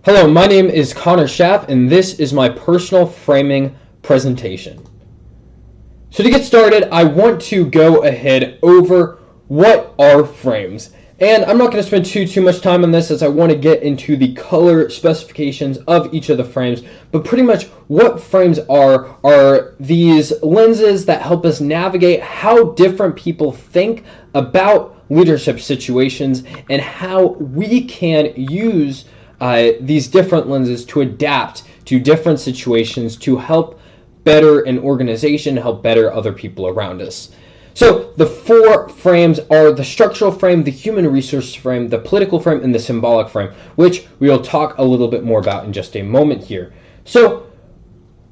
Hello, my name is Connor Schaff, and this is my personal framing presentation. So to get started, I want to go ahead over what are frames. And I'm not going to spend too much time on this as I want to get into the color specifications of each of the frames. But pretty much what frames are these lenses that help us navigate how different people think about leadership situations and how we can use these different lenses to adapt to different situations to help better an organization, help better other people around us. So the four frames are the structural frame, the human resource frame, the political frame, and the symbolic frame, which we will talk a little bit more about in just a moment here. So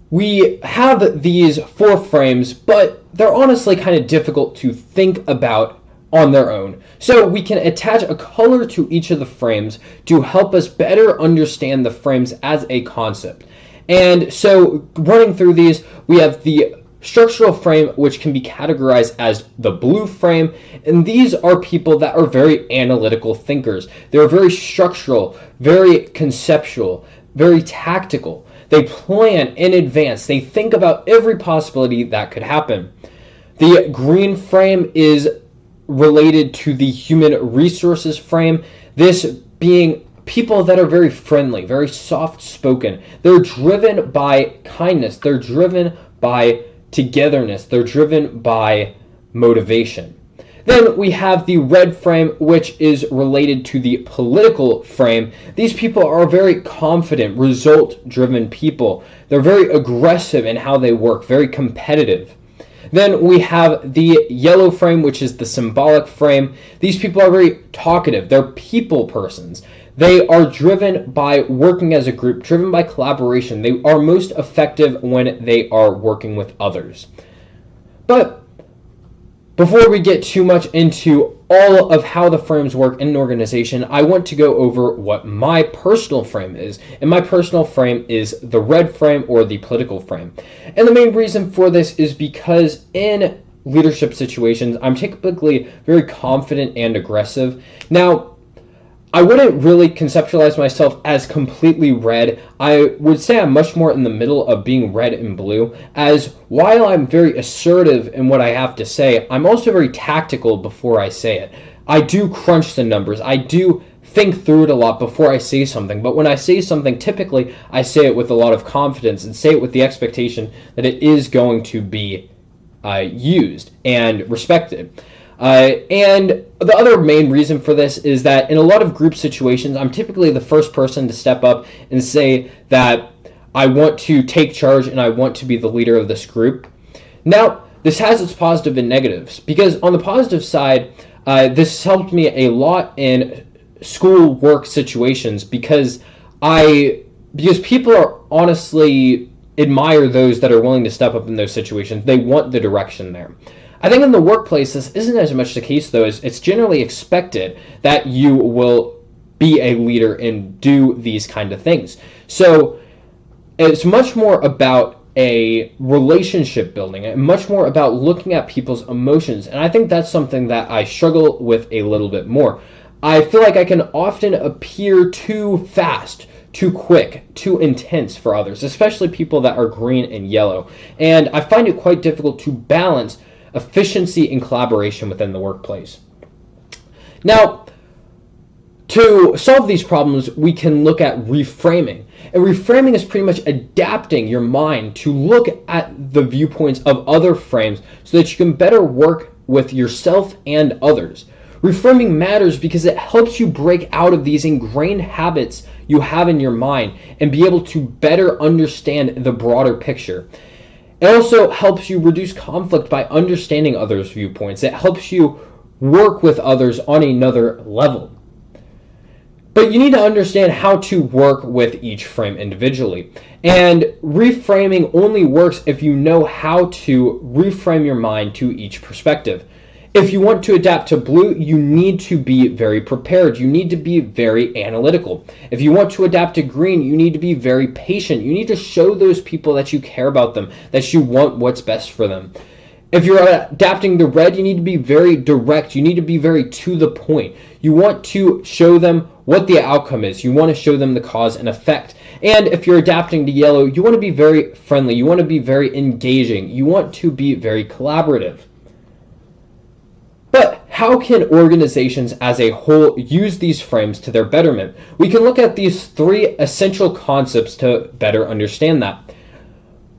we have these four frames, but they're honestly kind of difficult to think about on their own. So we can attach a color to each of the frames to help us better understand the frames as a concept. And so running through these, we have the structural frame, which can be categorized as the blue frame. And these are people that are very analytical thinkers. They're very structural, very conceptual, very tactical. They plan in advance. They think about every possibility that could happen. The green frame is related to the human resources frame, this being people that are very friendly, very soft-spoken. They're driven by kindness. They're driven by togetherness. They're driven by motivation. Then we have the red frame, which is related to the political frame. These people are very confident, result-driven people. They're very aggressive in how they work, very competitive. Then we have the yellow frame, which is the symbolic frame. These people are very talkative. They're people persons. They are driven by working as a group, driven by collaboration. They are most effective when they are working with others. But before we get too much into all of how the frames work in an organization, I want to go over what my personal frame is. And my personal frame is the red frame, or the political frame. And the main reason for this is because in leadership situations, I'm typically very confident and aggressive. Now, I wouldn't really conceptualize myself as completely red. I would say I'm much more in the middle of being red and blue, as while I'm very assertive in what I have to say, I'm also very tactical before I say it. I do crunch the numbers. I do think through it a lot before I say something, but when I say something, typically I say it with a lot of confidence and say it with the expectation that it is going to be used and respected. And the other main reason for this is that in a lot of group situations, I'm typically the first person to step up and say that I want to take charge and I want to be the leader of this group. Now, this has its positive and negatives, because on the positive side, this helped me a lot in school work situations because people are honestly admire those that are willing to step up in those situations. They want the direction there. I think in the workplace, this isn't as much the case, though, as it's generally expected that you will be a leader and do these kind of things. So it's much more about a relationship building, and much more about looking at people's emotions. And I think that's something that I struggle with a little bit more. I feel like I can often appear too fast, too quick, too intense for others, especially people that are green and yellow. And I find it quite difficult to balance efficiency and collaboration within the workplace. Now, to solve these problems, we can look at reframing. And reframing is pretty much adapting your mind to look at the viewpoints of other frames so that you can better work with yourself and others. Reframing matters because it helps you break out of these ingrained habits you have in your mind and be able to better understand the broader picture. It also helps you reduce conflict by understanding others' viewpoints. It helps you work with others on another level. But you need to understand how to work with each frame individually. And reframing only works if you know how to reframe your mind to each perspective. If you want to adapt to blue, you need to be very prepared. You need to be very analytical. If you want to adapt to green, you need to be very patient. You need to show those people that you care about them, that you want what's best for them. If you're adapting to red, you need to be very direct. You need to be very to the point. You want to show them what the outcome is. You want to show them the cause and effect. And if you're adapting to yellow, you want to be very friendly. You want to be very engaging. You want to be very collaborative. But how can organizations as a whole use these frames to their betterment? We can look at these three essential concepts to better understand that.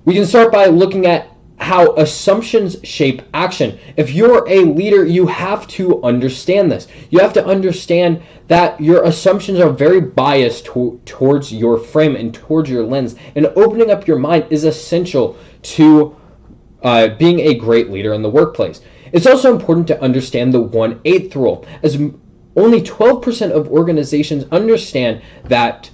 We can start by looking at how assumptions shape action. If you're a leader, you have to understand this. You have to understand that your assumptions are very biased towards your frame and towards your lens. And opening up your mind is essential to being a great leader in the workplace. It's also important to understand the 1/8 rule, as only 12% of organizations understand that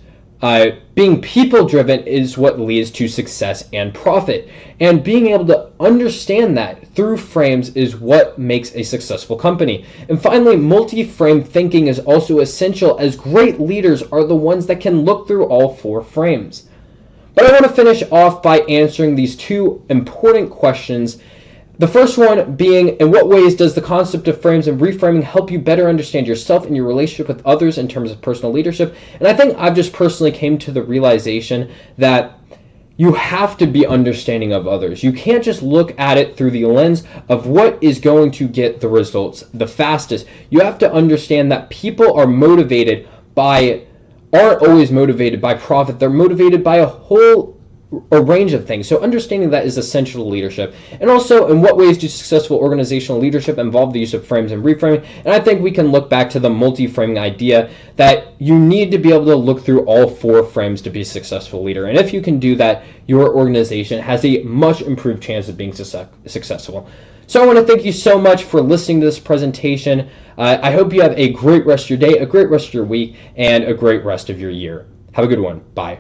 being people-driven is what leads to success and profit. And being able to understand that through frames is what makes a successful company. And finally, multi-frame thinking is also essential, as great leaders are the ones that can look through all 4 frames. But I want to finish off by answering these 2 important questions. The first one being, in what ways does the concept of frames and reframing help you better understand yourself and your relationship with others in terms of personal leadership? And I think I've just personally came to the realization that you have to be understanding of others. You can't just look at it through the lens of what is going to get the results the fastest. You have to understand that people are aren't always motivated by profit. They're motivated by a range of things. So understanding that is essential to leadership. And also, in what ways do successful organizational leadership involve the use of frames and reframing? And I think we can look back to the multi-framing idea that you need to be able to look through all 4 frames to be a successful leader. And if you can do that, your organization has a much improved chance of being successful. So I want to thank you so much for listening to this presentation. I hope you have a great rest of your day, a great rest of your week, and a great rest of your year. Have a good one. Bye.